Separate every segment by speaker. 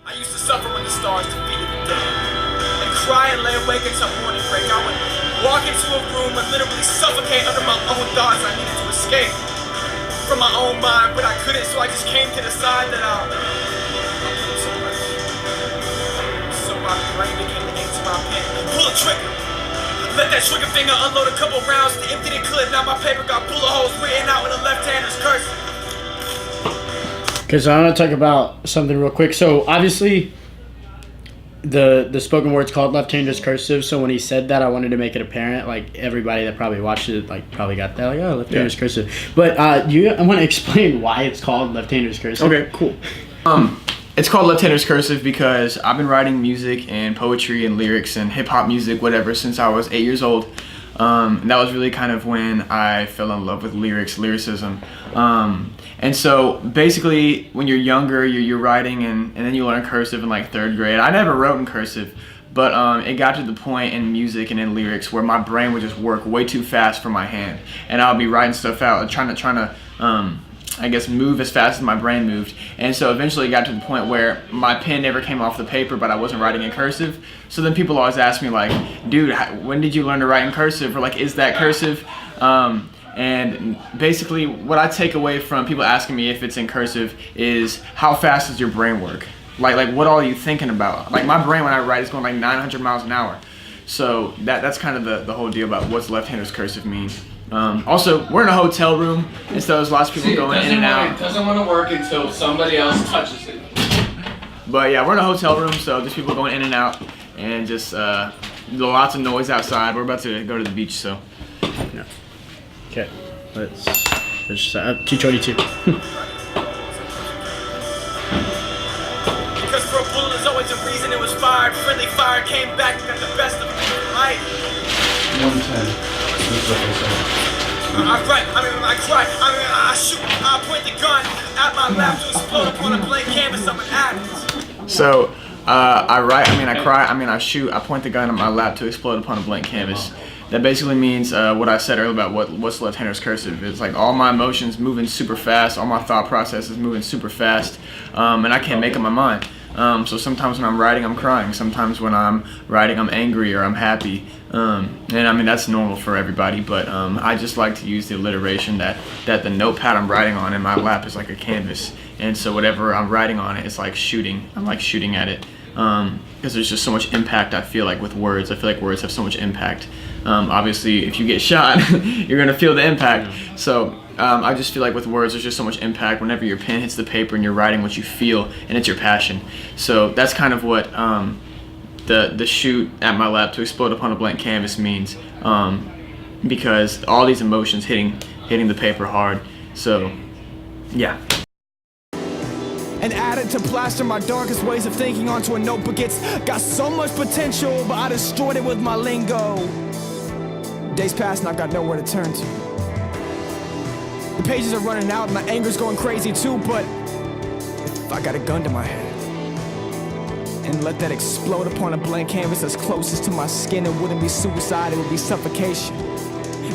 Speaker 1: I used to suffer when the stars defeated the dead, and cry and lay awake until morning break. I would walk into a room and literally suffocate under my own thoughts. I needed to escape from my own mind, but I couldn't, so I just came to decide that I'll so much. So my brain became the ink to my pen. Pull a trigger. Let that trigger finger unload a couple rounds to empty the clip. Now my paper got bullet holes written out with a left-hander's cursive.
Speaker 2: Okay, so I want to talk about something real quick. So obviously, the spoken word's called left-hander's cursive. So when he said that, I wanted to make it apparent. Like everybody that probably watched it, like probably got that. Like, oh, left-hander's cursive. But I want to explain why it's called left-hander's cursive.
Speaker 3: Okay, cool. It's called left-hander's cursive because I've been writing music and poetry and lyrics and hip-hop music, whatever, since I was 8 years old. And that was really kind of when I fell in love with lyricism. And so basically when you're younger, you're writing and then you learn cursive in like 3rd grade. I never wrote in cursive, but it got to the point in music and in lyrics where my brain would just work way too fast for my hand. And I'll be writing stuff out, trying to I guess move as fast as my brain moved. And so eventually it got to the point where my pen never came off the paper, but I wasn't writing in cursive. So then people always ask me like, dude, when did you learn to write in cursive? Or like, is that cursive? And basically what I take away from people asking me if it's in cursive is how fast does your brain work? Like what all are you thinking about? Like my brain when I write is going like 900 miles an hour. So that's kind of the whole deal about what's left-hander's cursive means. Also, we're in a hotel room, and so there's lots of people going in and out.
Speaker 4: It doesn't want to work until somebody else touches it.
Speaker 3: But yeah, we're in a hotel room, so there's people going in and out, and just lots of noise outside. We're about to go to the beach, so.
Speaker 2: Yeah. Okay, let's 222.
Speaker 1: Because for a bullet is always a reason it was fired. Friendly fire came back and got the best of me. Right?
Speaker 4: 110.
Speaker 1: I write, I cry, I shoot, I point the gun at my lap to explode upon a blank canvas. I'm an addict.
Speaker 3: So, I write, I cry, I shoot, I point the gun at my lap to explode upon a blank canvas. That basically means what I said earlier about what's left-hander's cursive. It's like all my emotions moving super fast, all my thought processes moving super fast, and I can't make up my mind. So sometimes when I'm writing, I'm crying. Sometimes when I'm writing, I'm angry or I'm happy. And that's normal for everybody, but I just like to use the alliteration that the notepad I'm writing on in my lap is like a canvas. And so whatever I'm writing on it, it's like shooting. I'm like shooting at it. Because there's just so much impact, I feel like, with words. I feel like words have so much impact. Obviously, if you get shot, you're going to feel the impact. So I just feel like with words, there's just so much impact whenever your pen hits the paper and you're writing what you feel, and it's your passion. So that's kind of what the shoot at my lap to explode upon a blank canvas means, because all these emotions hitting the paper hard. So, yeah.
Speaker 5: And added to plaster my darkest ways of thinking onto a notebook. It's got so much potential, but I destroyed it with my lingo. Days pass and I've got nowhere to turn to. The pages are running out and my anger's going crazy too, but if I got a gun to my head and let that explode upon a blank canvas that's closest to my skin, it wouldn't be suicide, it would be suffocation.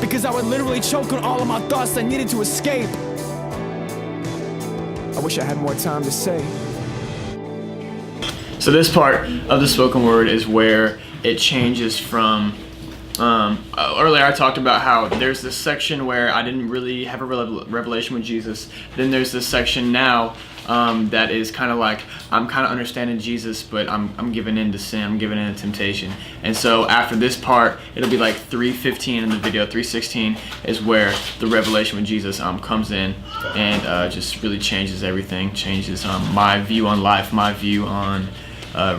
Speaker 5: Because I would literally choke on all of my thoughts that needed to escape. I wish I had more time to say.
Speaker 3: So this part of the spoken word is where it changes from, earlier I talked about how there's this section where I didn't really have a revelation with Jesus. Then there's this section now that is kind of like, I'm kind of understanding Jesus, but I'm giving in to sin, I'm giving in to temptation. And so after this part, it'll be like 3:15 in the video, 3:16 is where the revelation with Jesus comes in and just really changes everything, changes my view on life, my view on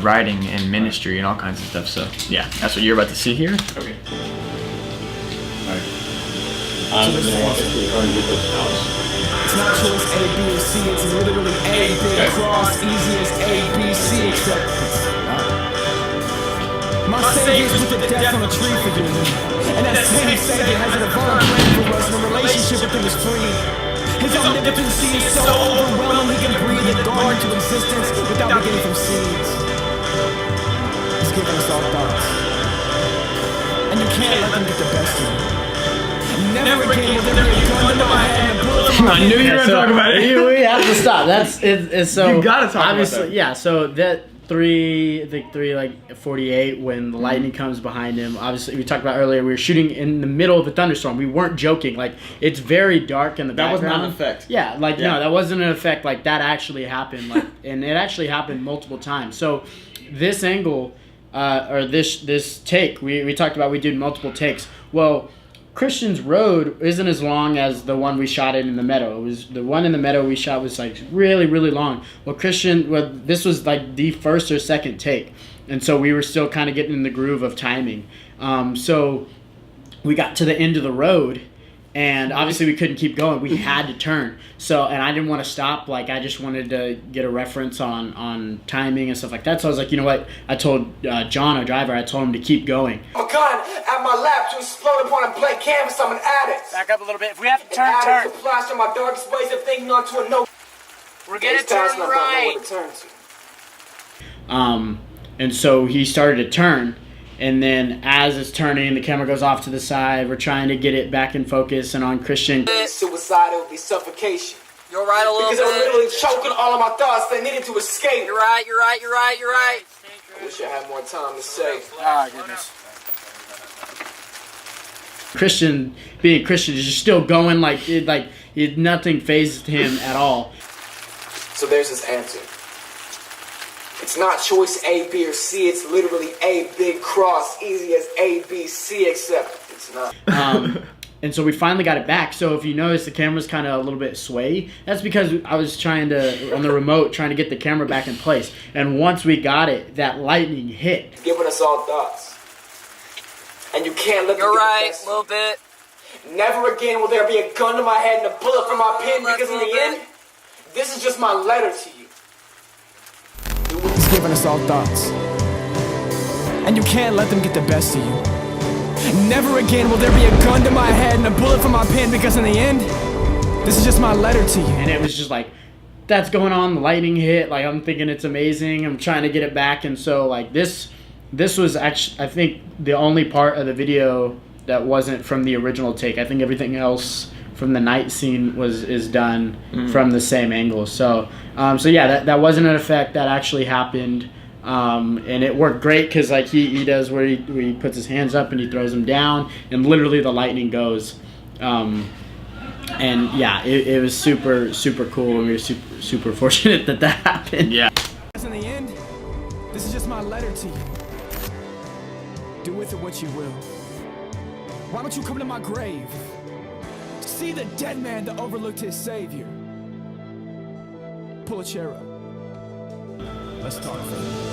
Speaker 3: writing and ministry and all kinds of stuff. So yeah, that's what you're about to see here.
Speaker 4: Okay. Alright. I'm just gonna walk into the car and get those house.
Speaker 5: It's not choice A, B, or C, it's literally A, big cross, easy as A, B, C, except my Savior's put the death on a tree for you. And that same Savior has an divine plan for us, and a relationship with him is free. His omnipotency is so overwhelming, he can breathe a garden into existence without beginning from seeds. He's giving us all thoughts. And you can't let them get the best of you.
Speaker 1: Never again will there be a gun to my head and a bullet from my
Speaker 3: I knew you were gonna talk about it.
Speaker 2: We have to stop. That's it's so.
Speaker 3: You gotta talk about
Speaker 2: obviously,
Speaker 3: that.
Speaker 2: yeah. So that I think 3:48 when the lightning comes behind him. Obviously, we talked about earlier. We were shooting in the middle of a thunderstorm. We weren't joking. Like it's very dark in the
Speaker 3: That was
Speaker 2: background.
Speaker 3: not an effect.
Speaker 2: Yeah, like
Speaker 3: Yeah.
Speaker 2: no, that wasn't an effect. Like that actually happened. Like, and it actually happened multiple times. So this angle, or this take, we talked about. We did multiple takes. Well, Christian's road isn't as long as the one we shot in the meadow. It was the one in the meadow we shot was like really, really long. Well, this was like the first or second take, and so we were still kind of getting in the groove of timing. So we got to the end of the road, and obviously we couldn't keep going. We had to turn. So, and I didn't want to stop. Like I just wanted to get a reference on timing and stuff like that. So I was like, you know what? I told John, our driver, I told him to keep going.
Speaker 6: A gun at my lap to explode upon a blank canvas. I'm an addict.
Speaker 2: Back up a little bit. If we have to
Speaker 6: An addict to plaster my darkest ways of thinking onto a note.
Speaker 2: We're
Speaker 6: Days pass and I don't know where to turn to.
Speaker 2: And so he started to turn, and then as it's turning, the camera goes off to the side. We're trying to get it back in focus and on Christian.
Speaker 6: Suicide, it would be suffocation.
Speaker 7: You're right a little
Speaker 6: Because I was
Speaker 7: bit.
Speaker 6: literally choking all of my thoughts that needed to escape.
Speaker 7: You're right.
Speaker 6: I wish I had more time to say.
Speaker 7: Ah, goodness.
Speaker 2: Christian, being Christian, is just still going nothing fazed him at all.
Speaker 6: So there's his answer. It's not choice A, B, or C. It's literally A, big cross, easy as A, B, C, except it's not.
Speaker 2: And so we finally got it back. So if you notice, the camera's kind of a little bit sway. That's because I was trying to, on the remote, trying to get the camera back in place. And once we got it, that lightning hit.
Speaker 6: Giving us all thoughts. And you can't let them
Speaker 7: You're
Speaker 6: get the
Speaker 7: right,
Speaker 6: best
Speaker 7: a little bit.
Speaker 6: Never again will there be a gun to my head and a bullet from my pen, because in the end, this is just my letter to you.
Speaker 5: He's giving us all thoughts. And you can't let them get the best of you. Never again will there be a gun to my head and a bullet from my pen, because in the end, this is just my letter to you.
Speaker 2: And it was just like, that's going on, the lightning hit, like I'm thinking it's amazing, I'm trying to get it back. And so like this was actually, I think, the only part of the video that wasn't from the original take. I think everything else from the night scene is done from the same angle. So yeah, that wasn't an effect, that actually happened. And it worked great because like he does where he puts his hands up and he throws them down, and literally the lightning goes. And yeah, it was super, super cool, and we were super, super fortunate that happened.
Speaker 3: Yeah.
Speaker 5: In the end, this is just my letter to you. Do with it what you will. Why don't you come to my grave? See the dead man that overlooked his savior. Pull a chair up. Let's talk for a minute.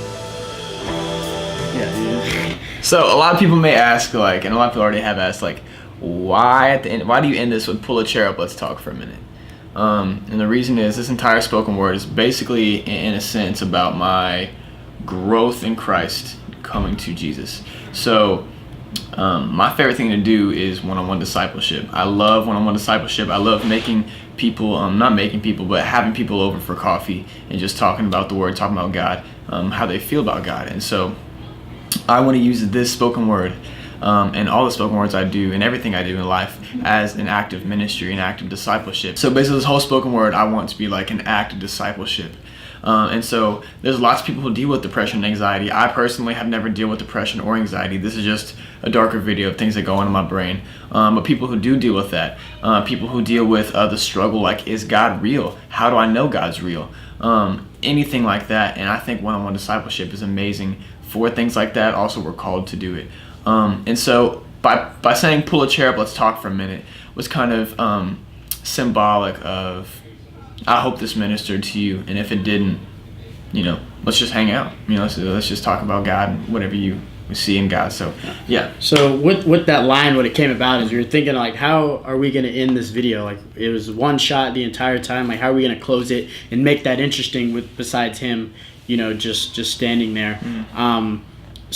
Speaker 2: Yeah,
Speaker 3: So a lot of people may ask, like, and a lot of people already have asked, like, why at the end? Why do you end this with "pull a chair up, let's talk for a minute"? And the reason is this entire spoken word is basically, in a sense, about my growth in Christ, coming to Jesus. So my favorite thing to do is one-on-one discipleship. I love one-on-one discipleship. I love making people, not making people, but having people over for coffee and just talking about the word, talking about God, how they feel about God. And so I want to use this spoken word and all the spoken words I do and everything I do in life as an act of ministry, an act of discipleship. So basically this whole spoken word I want to be like an act of discipleship. And so there's lots of people who deal with depression and anxiety. I personally have never dealt with depression or anxiety. This is just a darker video of things that go on in my brain. But people who do deal with that, people who deal with the struggle, like, is God real? How do I know God's real? Anything like that. And I think one-on-one discipleship is amazing for things like that. Also, we're called to do it. And so by saying pull a chair up, let's talk for a minute, was kind of symbolic of, I hope this ministered to you, and if it didn't, let's just hang out. Let's just talk about God and whatever you see in God. So, yeah.
Speaker 2: So with that line, what it came about is we were thinking, like, how are we going to end this video? Like, it was one shot the entire time. Like, how are we going to close it and make that interesting besides him, just standing there.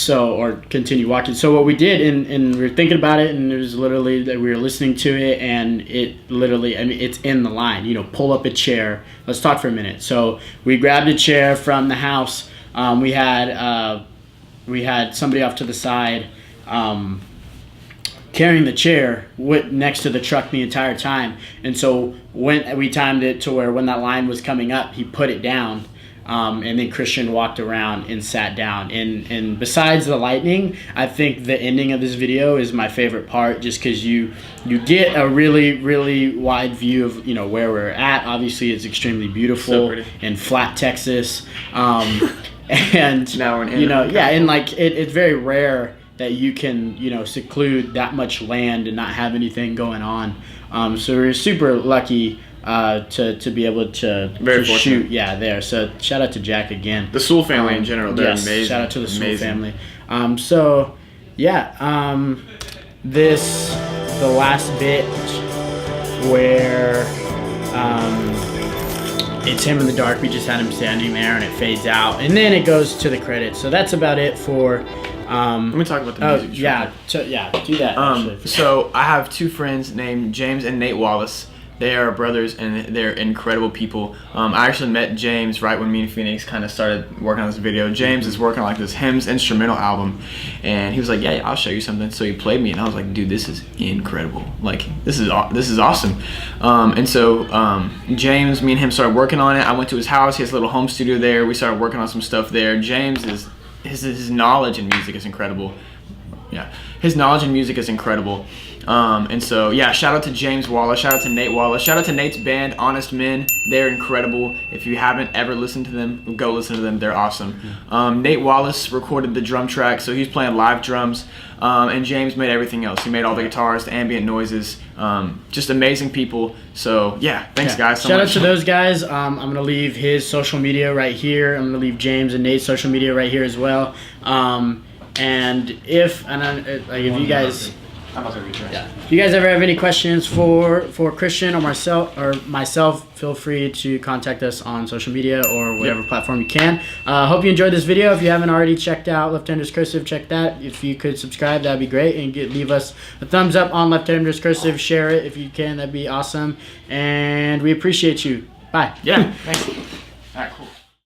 Speaker 2: Or continue walking. So what we did, and we were thinking about it, and it was literally that we were listening to it, and it literally, it's in the line, pull up a chair, let's talk for a minute. So we grabbed a chair from the house. We had somebody off to the side carrying the chair next to the truck the entire time. And so when we timed it to where when that line was coming up, he put it down. And then Christian walked around and sat down. And besides the lightning, I think the ending of this video is my favorite part, just because you get a really, really wide view of, you know, where we're at. Obviously, it's extremely beautiful in flat Texas. And
Speaker 3: now we're in,
Speaker 2: you know, yeah, and like it's very rare that you can, you know, seclude that much land and not have anything going on. So we're super lucky to be able to shoot there. So shout out to Jack again.
Speaker 3: The Sewell family in general, they're amazing.
Speaker 2: Shout out to the Sewell family. So yeah, the last bit where it's him in the dark, we just had him standing there and it fades out and then it goes to the credits. So that's about it for
Speaker 3: let me talk about the music.
Speaker 2: Do that.
Speaker 3: So I have two friends named James and Nate Wallace. They are brothers and they're incredible people. I actually met James right when me and Phoenix kind of started working on this video. James is working on like this hymns instrumental album, and he was like, "Yeah, I'll show you something." So he played me, and I was like, "Dude, this is incredible! Like, this is awesome." And so James, me and him started working on it. I went to his house. He has a little home studio there. We started working on some stuff there. James is his knowledge in music is incredible. Yeah, his knowledge in music is incredible. And so, yeah, shout out to James Wallace, shout out to Nate Wallace, shout out to Nate's band, Honest Men. They're incredible. If you haven't ever listened to them, go listen to them. They're awesome. Nate Wallace recorded the drum track, so he's playing live drums. And James made everything else. He made all the guitars, the ambient noises. Just amazing people. So, yeah, thanks, guys.
Speaker 2: Shout out to those guys. I'm going to leave his social media right here. I'm going to leave James and Nate's social media right here as well. And if you guys... If you guys ever have any questions for Christian or myself, feel free to contact us on social media or whatever platform you can. Hope you enjoyed this video. If you haven't already checked out Left-Handers Cursive, check that. If you could subscribe, that'd be great, and leave us a thumbs up on Left-Handers Cursive. Share it if you can. That'd be awesome, and we appreciate you. Bye.
Speaker 3: Yeah. Thanks. All right. Cool.